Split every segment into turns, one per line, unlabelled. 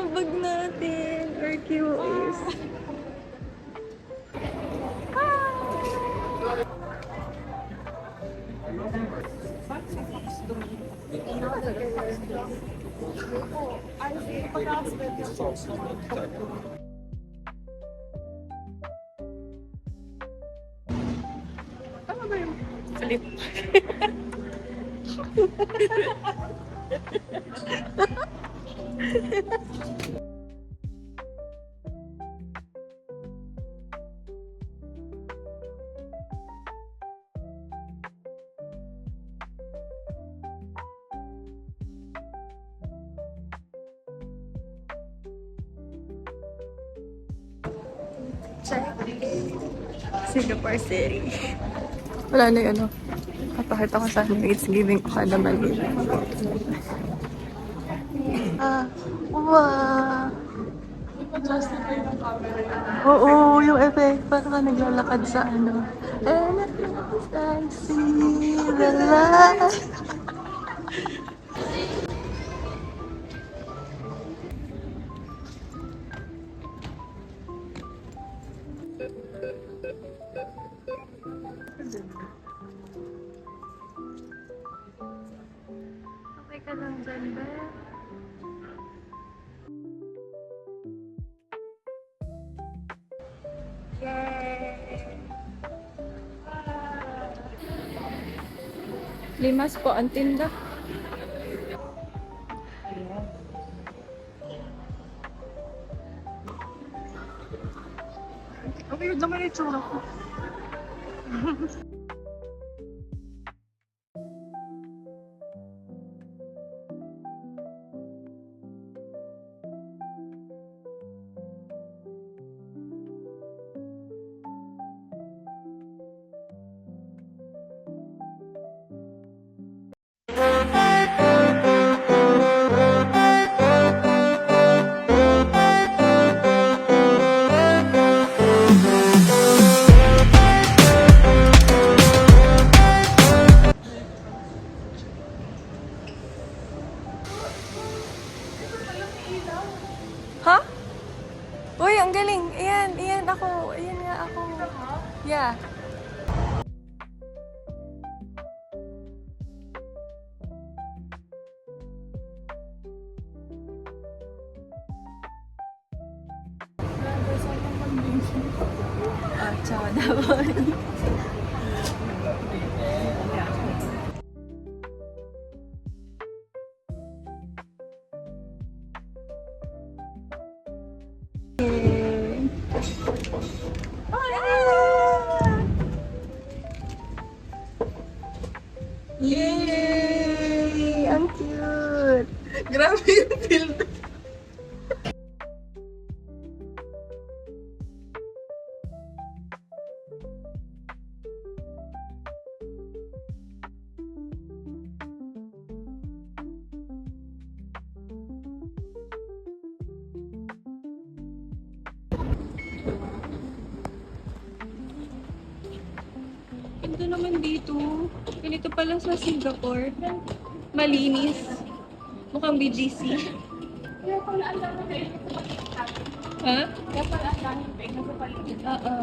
bag natin. Our QOs. Tama ba yung flip? Check. Singapore City. Wala na yun, ano. Kapakita ko sa akin, it's giving Okada Manila. Wow! Oo, yung effect. Parang ka naglalakad sa ano. And at last I see the light. Okay ka lang dyan, ba? Yay! Limas po ang tinda. Okay, yun naman yung tsura ko. Ha? Uy, ang galing. Ayan ako. Ayan nga ako. Yeah. Ciao naman. Yay! Ang cute! Grabe yung filter. Ganda naman dito. Ganito pala sa Singapore. Malinis. Mukhang BGC. Kaya pala ang dami kayo sa paligid. Ha? Kaya pala ang dami kayo sa paligid. Oo.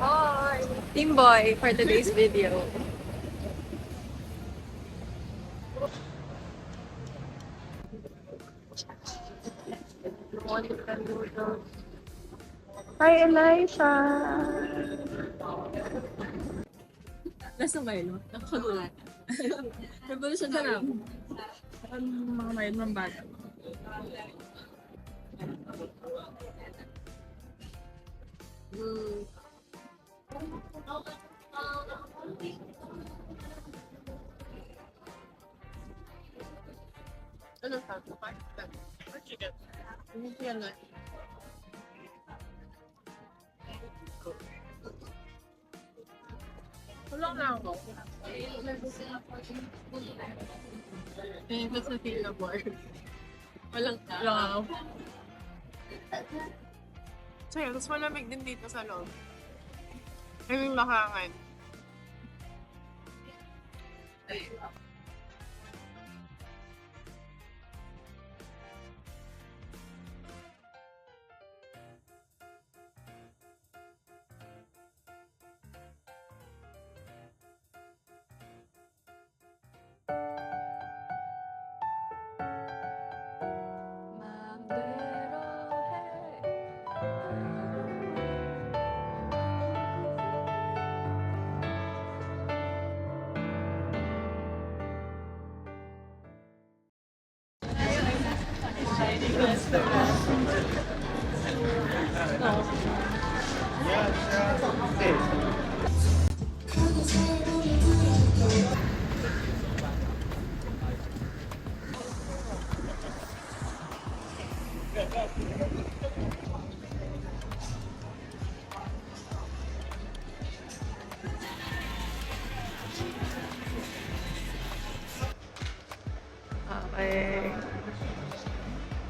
Boy! Team Boy for today's video. Hi, Elisha!
Nasa Milo, nakagulat. Revolution na lang. Ang mga Milo ng bata. Ano sa ito? Chicken. Hindi yan nga. Tulong lang ako. Ito sa Singapore. Walang ako. So yun, tapos malamig din dito sa loob. Ayun yung lakangan.
Okay.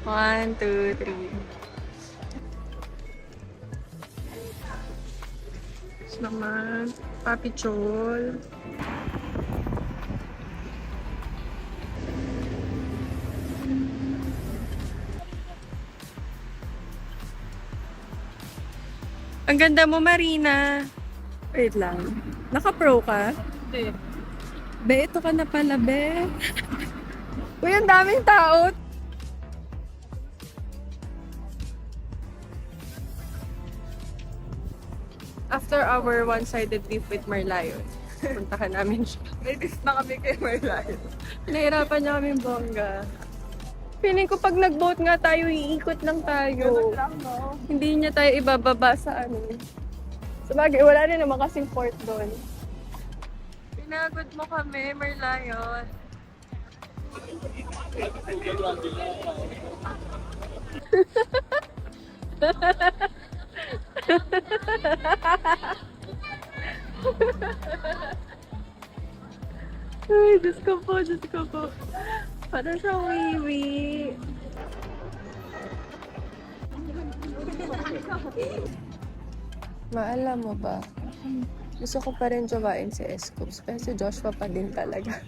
1, 2, 3. Tapos naman, Papi Chol. Ang ganda mo, Marina. Wait lang. Naka-pro ka?
Hindi.
Be, ito ka na pala, be. Uy, ang daming tao. After our one-sided beef with Marlayon, puntahan namin siya.
May dis na kami kay Marlon.
Nahirapan niya kami bongga. Feeling ko pag nag-boat nga tayo, iikot lang tayo.
Ganun lang, no?
Hindi niya tayo ibababa sa ano. Sabagay, wala rin naman kasing port doon. Pinagod mo kami, Marlayon. Ay, Diyos ko po, Diyos ko po. Parang siya wiwi. Maalam mo ba? Gusto ko pa rin jowain si Escoops, pero si Joshua pa din talaga.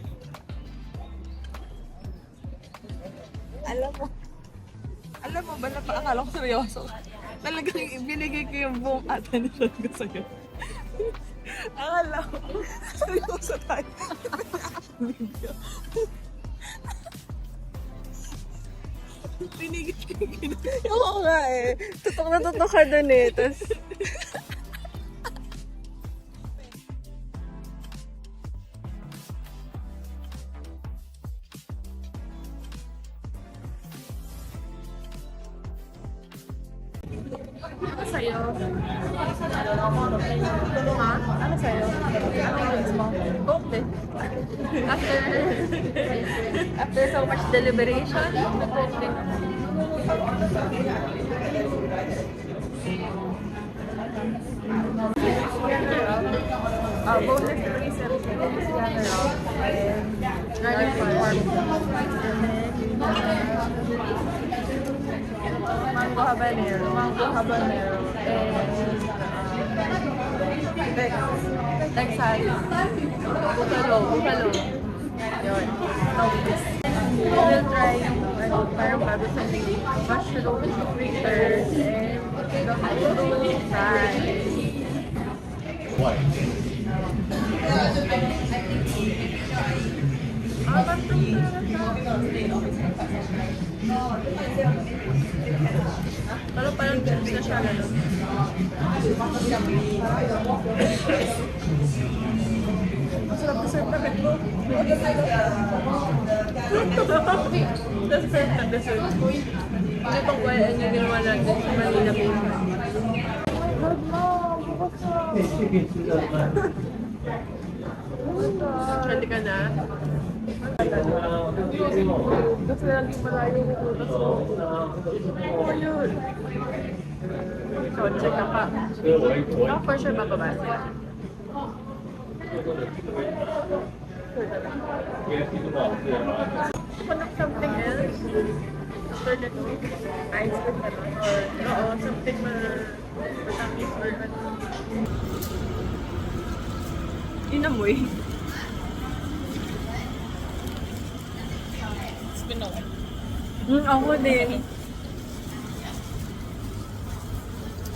Alam mo ba na akala ko seryoso? Talagang ibinigay ko yung buong attention ko sa'yo. Akala ko, seryoso tayo. Video. Binigay ko yung ginagawa.
Oo nga eh. Tutok na tutok ka dun eh. Tapos, ano sa'yo? Ha? Ano sa'yo? Ano needs mo? Coke din. After so much deliberation, Coke din. Boneless pretzel, boneless general, and garlic farm. Mango habanero, and Texas, buffalo. Yun. We'll try yung parang bago sa mushroom fritters and the mushroom fries. Pero parang chips na siya lalo. Masarap na serve na mo. That's serve na dessert. Ano itong kuwayaan niya ginawa natin sa Manila Bay? Ready ka na? Kasi lagi malayo yung utas mo. Oh, yun. So, check ka pa. Ako for sure mababasa. Hanap something else.
after nito, ice cream na lang. Or, oo, something matamis or ano.
Inamoy.
It's been a while.
Ako din.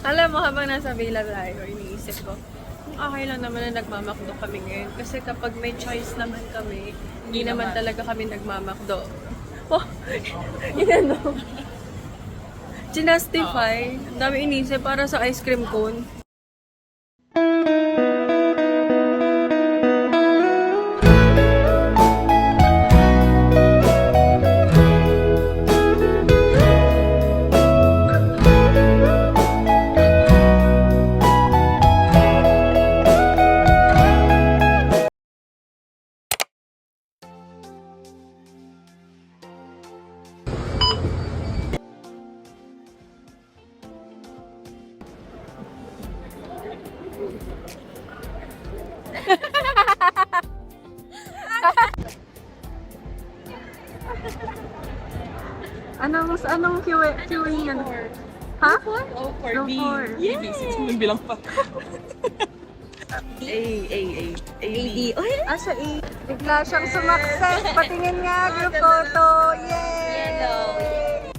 Alam mo, habang nasa Villa tayo, iniisip ko, kung okay lang naman na nagmamakdo kami ngayon. Kasi kapag may choice naman kami, hindi naman talaga kami nagmamakdo. Oh, yun ano. Ginastify. Ang dami inisip para sa ice cream cone. Anong QA yan? Ha?
Oh, for
No,
B.
for.
Yes! May bilang pa.
A, D. Oy, asa A? Bigla siyang sumakses. Patingin nga, group photo. Yay!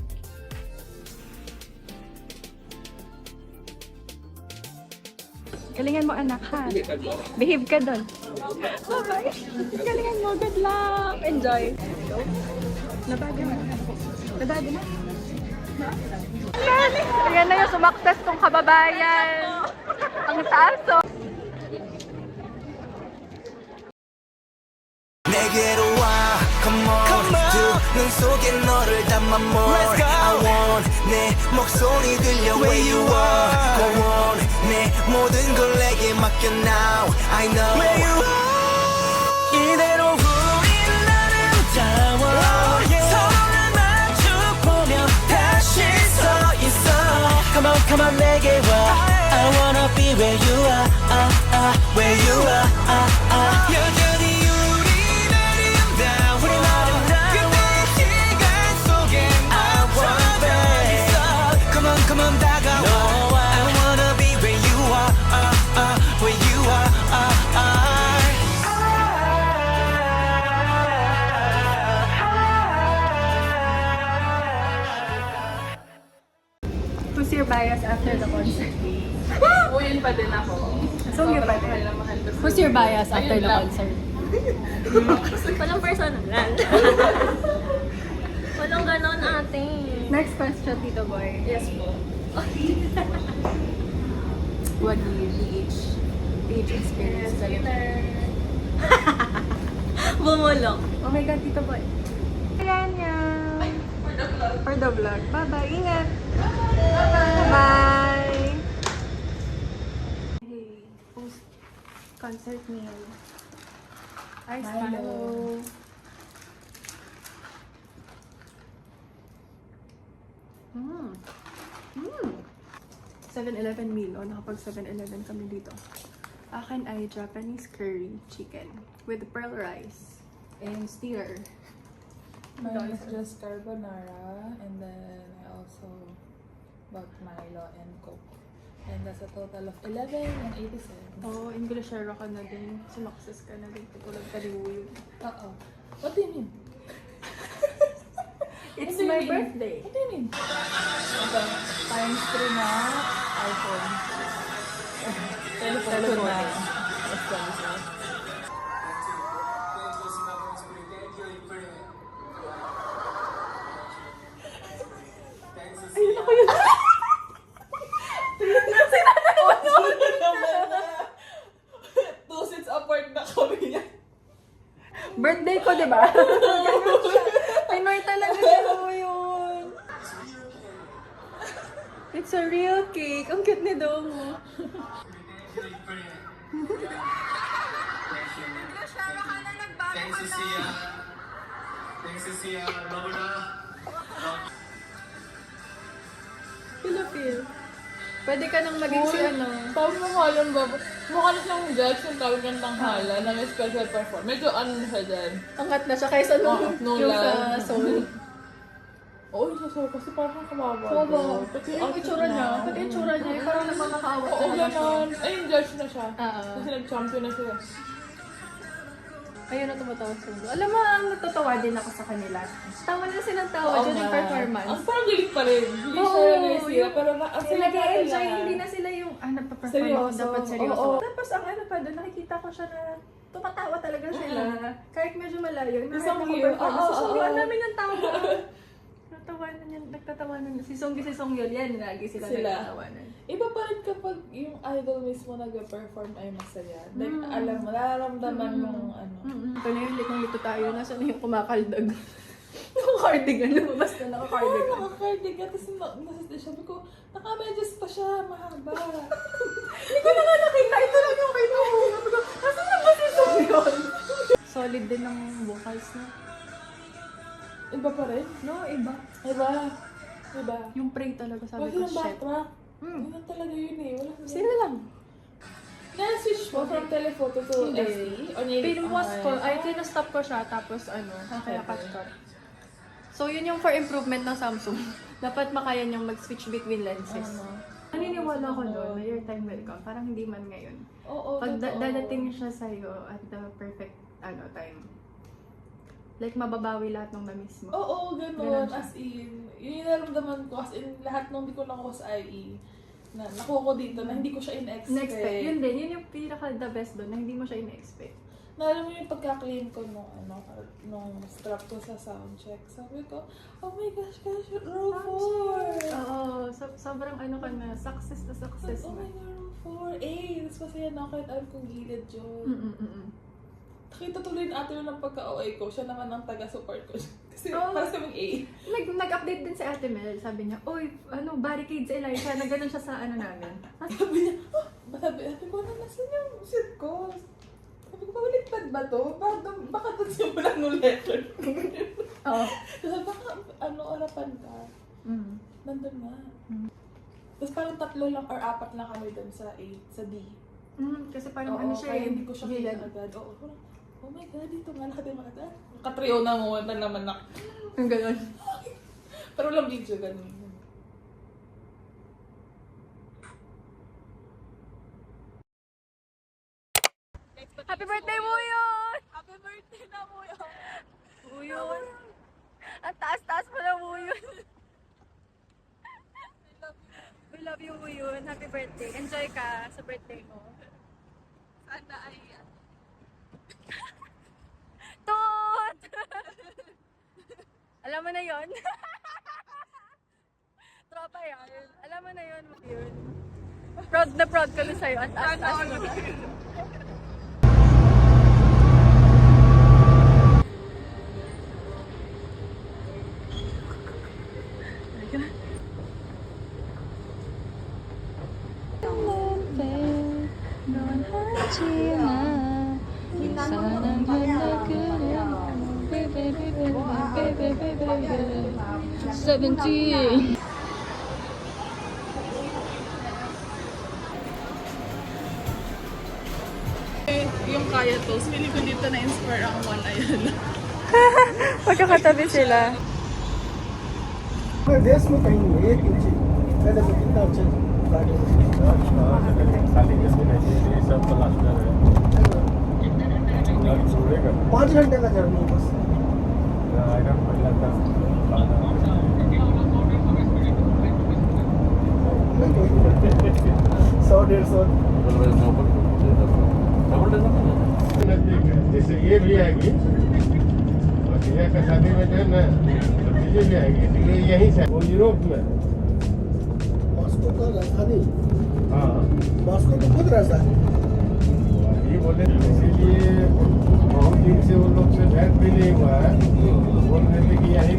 Galingan mo anak ha. Behave ka doon. Bye-bye. Galingan mo. Good luck. Enjoy. Nabago na. Nabago na. Ayan na yung sumakses tong kababayan. Ang taas oh.
내게로 와, come on, 두 눈 속에 너를 담아 more. I want 내 목소리 들려 where you are. Go on, 내 모든 걸 내게 맡겨 now. I know where you are. 이대로 우린 아름다워. 서로를 마주보며 다시 서 있어. Come on, 내게 와. I wanna be where you are, where you are, 여전히 Come on, 다가와. I wanna be where you are, where you are.
Who's your bias after the concert?
Uyin pa din ako.
Sungge pa din. Who's your bias after the concert?
Walang personal. Walang ganon ate.
Next question, Tito Boy.
Yes po.
What do you age experience?
Bumulong.
Oh my God, Tito Boy. Ayan yan. For the vlog. Bye-bye. Ingat. Bye-bye. Hey, post-concert meal. Ice Milo. 7-Eleven meal. O, nakapag 7-Eleven kami dito. Akin ay Japanese curry chicken with pearl rice and steer.
Mine is just carbonara, and then I also bought Milo and Coke. And that's a total of 11 and 80 cents.
Oo, Englishero ka na din. Sumakses ka na din. Tulad ka ni Wuyo.
Uh-oh. What do you mean?
It's
What do you
my
mean?
birthday.
What do you mean? Okay. Times 3 na iPhone. Telephone ko na.
Two seats apart na kami niya.
Birthday ko, di ba? Ganun siya. Pinoy talaga siya yun. It's a real cake. Ang cute ni Dongo. Phil. Pwede ka nang maging si ano.
Sabi mo nga yun, Baba. Mukha na siyang judge yung tawag ng tanghala na may special perform. Medyo ano na siya dyan.
Angat na siya kaysa nung
Nung
yung
last.
sa Seoul.
Oo, yung sasaw kasi parang kawawa.
Oo.
Pati
Yung itsura niya, pati yung itsura niya, parang nakakaawa
Oo,
talaga siya.
ganon. Ayun, judge na siya.
Oo.
Kasi nag-champion na siya.
Ayun na tumatawa sa ulo. Alam mo, ang natatawa din ako sa kanila. Tawa na silang tawa dyan yung performance.
Ang parang galit pa rin. Hindi
Oo,
siya nag-isira, pero ang
Sila
saya
nag-enjoy,
nila.
hindi na sila yung, nagpa-perform ako,
Seryoso.
dapat seryoso.
Oo.
Tapos ang ano pa doon, nakikita ko siya na tumatawa talaga sila. Kahit medyo malayo,
Ang
kahit
cute.
naka-perform,
Oo,
susunduan
oo.
namin yung tawa. Nagtatawanan yan, nagtatawanan. Si Songyul yan, lagi sila nagtatawanan.
Iba pa rin kapag yung idol mismo nag-perform ay masaya. Like,
Mm.
alam mo, nararamdaman mong ano.
Ito na yung litong lito tayo, nasa na yung kumakaldag. Naka-cardigan, lumabas na
Oo,
naka-cardigan.
naka-cardigan. Tapos sabi ko, naka-medyas pa siya, mahaba.
Hindi ko na nga nakita, ito lang yung kinuha. Sabi ko, nasa na ba si Songyul? Solid din ng vocals na.
Iba pa rin?
No, iba.
Iba. Iba.
Yung pray talaga sabi
Wala
ko,
silang
shit.
backtrack.
Mm.
Yun lang talaga yun eh. Wala silang-
Sila lang.
Na-switch mo from telephoto to
Hindi.
SD? O
Pinwas ko, ay kinastop ko siya, tapos kaya cut. So yun yung for improvement ng Samsung. Dapat makaya niyang mag-switch between lenses. Naniniwala ko doon na your time will come. Parang hindi man ngayon.
Oo,
Pag
totoo.
dadating siya sa'yo at the perfect time. Like mababawi lahat ng na-miss mo.
Oo,
Ganun
gano'n.
siya.
As in, yun yung naramdaman ko. As in, lahat nung di ko nakuha sa IE, na nakuha ko dito, na hindi ko siya in-expect.
Na-expect. Yun din. Yun yung pinaka the best doon na hindi mo siya in-expect.
Na alam mo yung pagka-clean ko nung, nung strap ko sa soundcheck. Sabi ko, oh my gosh, row 4!
Oo. Sobrang ka na. Success na success
Oh
na.
my god, row 4! Tapos masaya na ako kahit alam kong gilid yun. Nakita tuloy yung ate ng pagka-OA ko. Siya naman ang taga-support ko. Kasi
Oo.
para sa mga A.
Nag-update din si Ate Mel. Sabi niya, oy, barricade si Elisha. Nagganon siya sa namin.
Sabi niya, sabi ko, nasan yung shit ko? Sabi ko, baliktad ba to? Baka doon simula ng letter.
Oo.
Sabi, baka orapan ka? Nandun nga. Tapos parang 3 lang or 4 lang kami doon sa A, sa D.
Kasi parang
Oo,
siya
kaya hindi ko siya
gilid.
kita agad. Oo, oh my god, dito nga lahat yung mga katrio na mo na naman na.
Ang ganon.
Pero walang video, ganun.
Happy birthday, Muyon!
Happy birthday na mo yun!
Muyon! Ang taas-taas mo na, Muyon! We love you, Muyon. Happy birthday. Enjoy ka sa birthday mo.
Sana ay
Toot! Alam mo na yon. Tropa yan. Alam mo na yon. Yun. Proud na proud kami sa'yo. Ang taas-taas mo na.
yung kaya to. Feeling ko dito na-inspire ang one ayun.
Pagkakatabi sila.
देश में कहीं नहीं एक इंच पहले तो कितना अच्छा गाड़ी
छोड़ेगा
5 घंटे का जर्नी बस
आयरन पहला था
सौ 150
जैसे ये भी आएगी और जिया का शादी में जो है ना भतीजे भी आएगी तो ये यहीं से वो यूरोप में है।
मॉस्को का राजधानी
हाँ
मॉस्को की खुद राजधानी
ये बोले इसीलिए बहुत दिन से वो लोग से भेंट भी नहीं हुआ है बोल रहे थे कि यहीं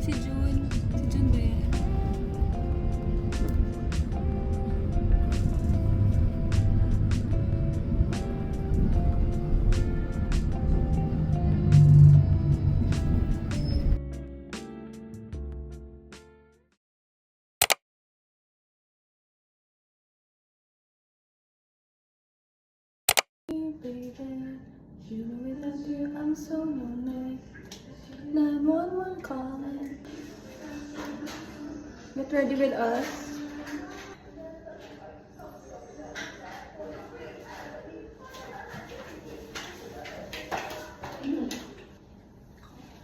Si June. Si June ba yan? Baby, you know without you I'm so lonely. 911 calling. Get ready with us.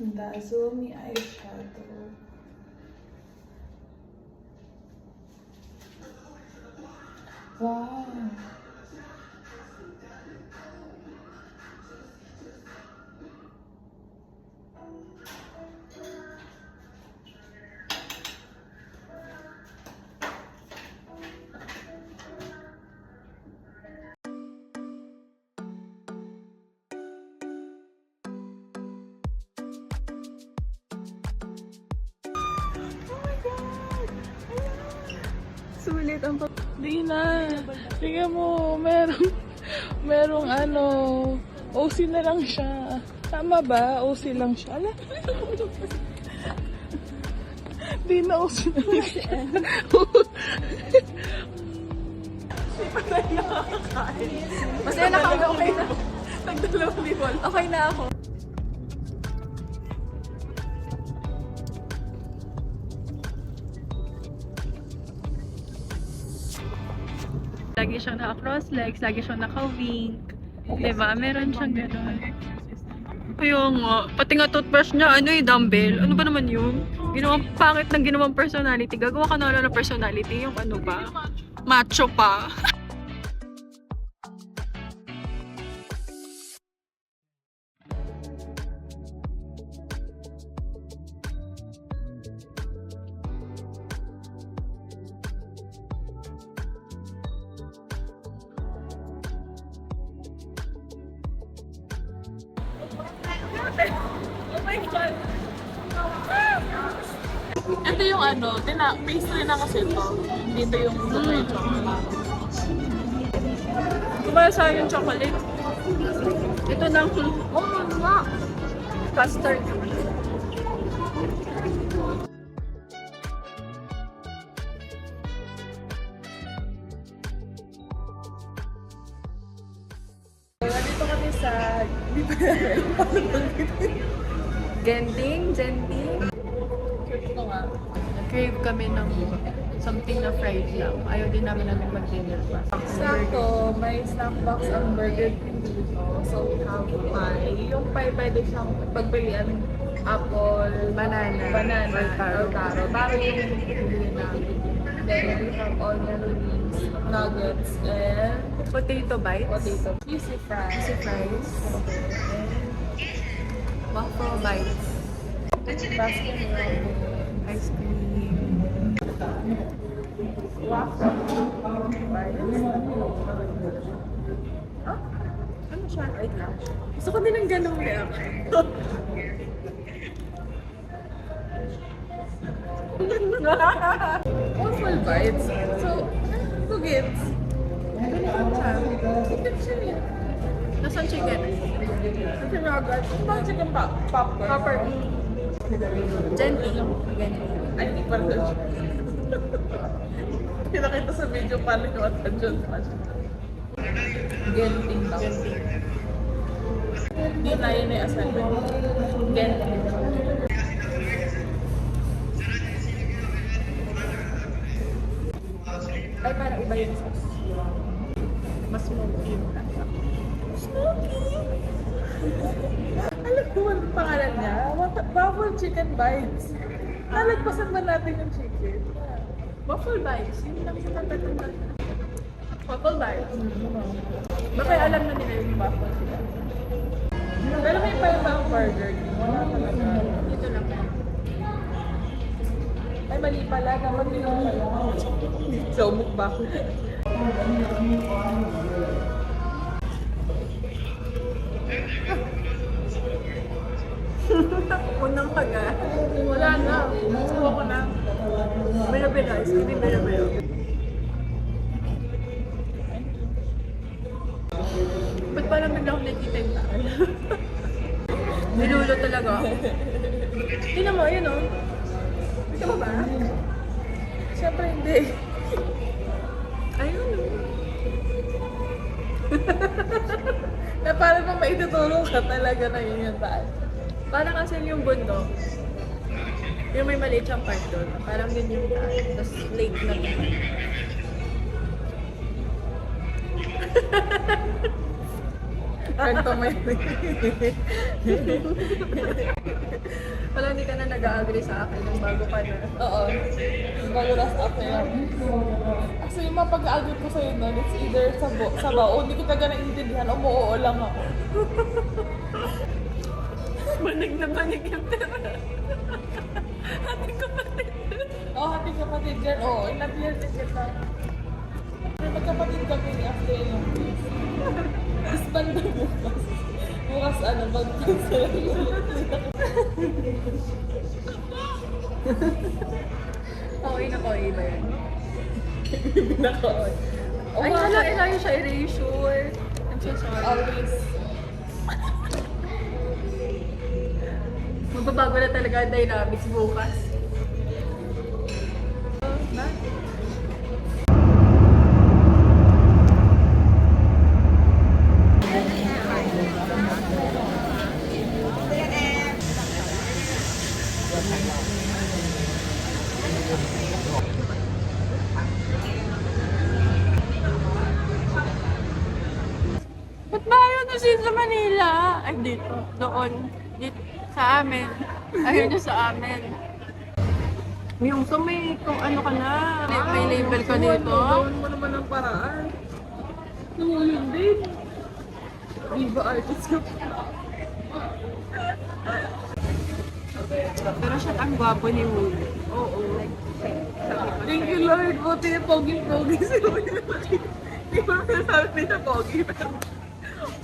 The Azumi eyeshadow. Wow.
Sulit ang
Di na. Tingnan mo, merong ano, OC na lang siya. Tama ba? OC lang siya. Ala. Di na OC na lang siya.
Masaya na kami, okay na. Nagdalawang libon. Okay na ako. Lagi siyang naka-cross legs, lagi siyang naka-wink. Diba? Meron siyang gano'n. Kaya nga, pati nga toothbrush niya, ano dumbbell. Ano ba naman yun? Ginawang pangit ng ginawang personality. Gagawa ka na wala ng personality. Yung ano ba? Macho pa.
Ito yung ano, pastry na kasi ito. Dito yung
Kumaya sa yung chocolate. Ito na. Oh, nga. Custard.
Dito kami sa...
Genting.
Ito nga.
Crave kami ng something na fried lang. Ayaw din namin mag-dinner pa.
Sakto, may snack box ang Burger King dito. So we have pie. Yung pie pwede siyang pagpilian apple, banana, or taro. Taro yung pipili namin. Then we have onion rings, nuggets, and
Potato bites.
cheesy fries.
Fries. Waffle bites.
Baskin Robbins.
Ice cream.
Waffle. Bites.
Ano siya? Wait lang. Gusto ko din ng ganong reaction.
Waffle bites. So, who gets? Chicken chili.
Nasaan chicken?
Chicken nuggets. Ano ba chicken popcorn?
Popcorn. Gently.
Ay, hindi pa rin siya. Pinakita sa video paano yung attention pa siya. Genting daw. Hindi na yun yung assignment. Genting.
Ay, parang iba yung sauce. Mas smoky yung lasa.
Alam ko ano pangalan niya? Waffle chicken bites. Nalagpasan ba natin yung chicken?
Waffle bites. Yun lang sa tatatanda. Waffle bites. Baka alam na nila yung waffle sila.
Pero may pa iba ang burger. Wala talaga.
Dito lang.
Ay, mali pala. Dapat yun pala. So, mukbang.
Unang kaga.
Wala na. Gusto ko na.
Bilo-bilo. Ice cream bilo-bilo. Ba't parang bigla akong nakikita yung taal? Nilulo talaga. Tingnan mo, yun o. Ito ba ba?
Siyempre hindi.
Ayun o.
Na parang kung maitutulong ka talaga na yun yung taal.
Parang kasi yung bundok.
Yung may maliit siyang part doon. Parang yun yung tapos lake na to. Kwento mo yun. Wala, hindi ka na nag-agree sa akin nung bago ka na.
Oo. Bago last after yan. Kasi yung mapag-agree ko sa'yo nun, it's either sa bao, hindi kita ganang intindihan, o oo lang ako.
Banig na banig yung tira. Ating kapatid.
Oo, ating kapatid yan. Oo, ilang years din kita. Pero magkapatid kami after yung quiz. Tapos banda bukas. Bukas ano, mag-cancel.
Okay na ko, iba yan.
Binakaon.
Ay, hala yung siya erasure. I'm so sorry.
Always.
Magbabago na talaga ang dynamics bukas.
Ba't ba ayaw na siya sa Manila? Ay, dito. Doon. Dito. Sa amin. Ayaw niya sa amin. Yung so may kung ano ka na. May label ka dito.
Gawin mo naman ng paraan. Tumulong din. Diva artist ka.
Pero siya ang gwapo ni Moon.
Oo. Thank you Lord. Buti na pogi-pogi si Lord. Di ba sabi niya pogi?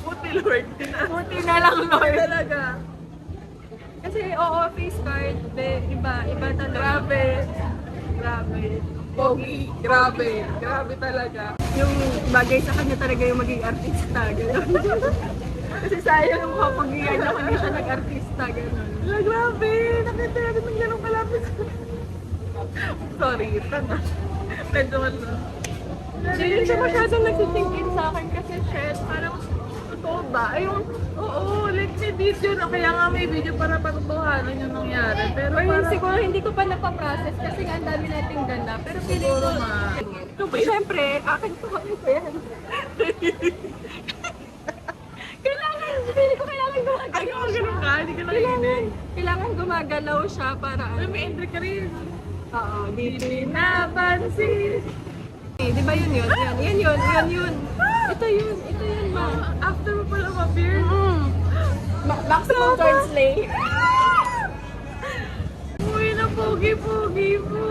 Buti Lord.
Buti na lang, Lord.
Talaga.
Kasi oo, face card. Iba talaga.
Grabe. Grabe. Pogi. Grabe. Grabe talaga.
Yung bagay sa kanya talaga yung maging artista. Gano'n. Kasi sayang yung kapagiyan niya kung hindi siya nag-artista. Gano'n.
Grabe. Nakita natin ng ganong kalapit. Sorry. Tanda. Medyo ano.
Hindi rin siya masyadong nagsitingin sa akin kasi shit, parang totoo ba? Ayun,
Oo, like may video na. Kaya nga may video para patutuhanan yung nangyari. Pero
or
parang...
siguro hindi ko pa napaprocess kasi nga ang dami nating ganda. Pero feeling
Siguro
ko,
nga.
siyempre, akin to ko yan. Feeling ko kailangan
Ay,
gumagalaw
kung
siya.
ganun ka, hindi ka nakikinig.
Kailangan gumagalaw siya para
Ay, may entry ka rin.
Oo, di
Napansin.
Di ba yun? Yun. Ito yun, ma.
After mo pala ma-appear.
Maximum George Slay.
Uy, na pogi-pogi po.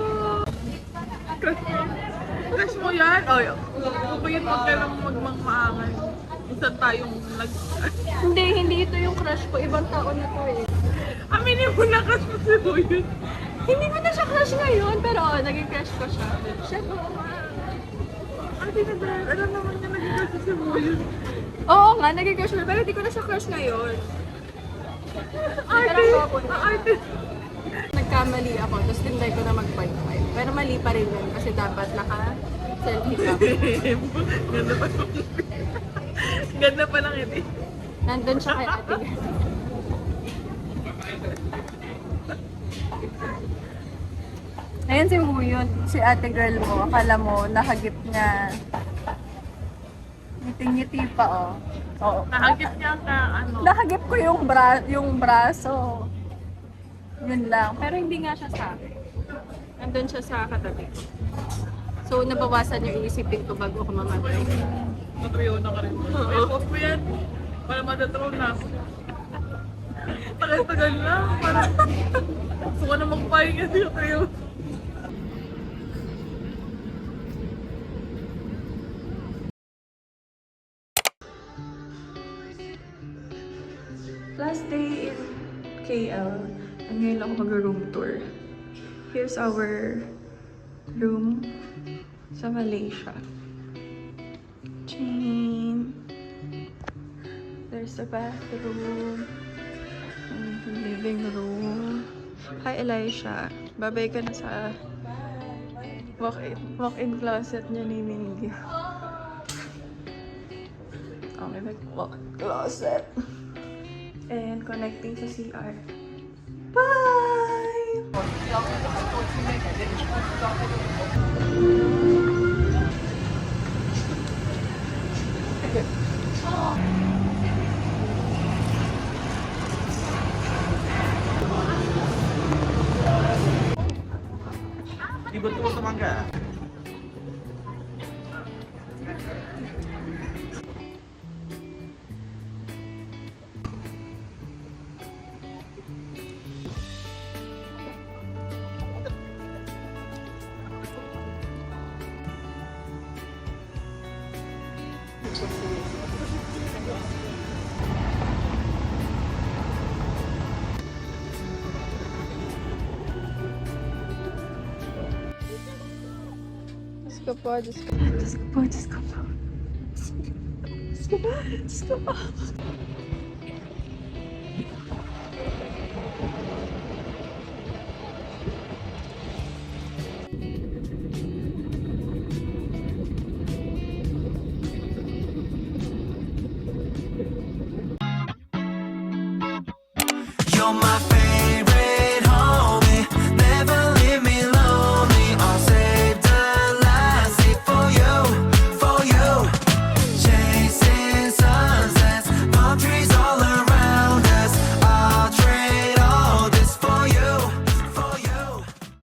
Crush mo yan? Ay, ubayad mo ka lang magmangmaangan. Isa tayong nag...
Hindi ito yung crush ko. Ibang tao na to eh.
Aminin mo na crush mo si Boyun.
Hindi mo na siya crush ngayon, pero naging crush ko siya. Siya ko.
Ate na dahil, alam naman niya naging crush si Boyun.
Oo nga, naging crush ko, pero hindi ko na siya crush ngayon.
Ate!
Pero ako,
Ate!
nagkamali ako, tapos tinry ko na mag-point 5. Pero mali pa rin yun, kasi dapat naka-selfie ka.
Ganda pa lang. Ganda pa lang ito.
Nandun siya kay ate. Ayan si Huyot, si ate girl mo. Akala mo, nakagip niya. Ngiting-ngiti pa, oh. Oo.
Nakagit niya ka, ano.
Nakagip ko yung braso. Yun lang. Pero hindi nga siya sa akin. Nandun siya sa katabi ko. So, nabawasan yung iisipin ko bago ako mamatay.
Matriyo na ka rin. Ay, post mo yan. Para matatraw na ako. Tagal-tagal na. Parang gusto ko na magpahinga dito kayo.
Last day in KL, and ngayon ako mag-room tour. Here's our room sa Malaysia. Chain. There's the bathroom. And the living room. Hi, Elisha. Babay ka na sa walk-in closet niya ni Mindy. Oh, may walk-in closet. And connecting sa CR. Bye!
Betul semangka.
Diyos ko po, Diyos ko po, Diyos ko po, Diyos ko po. Diyos ko po, Diyos ko po.
You're my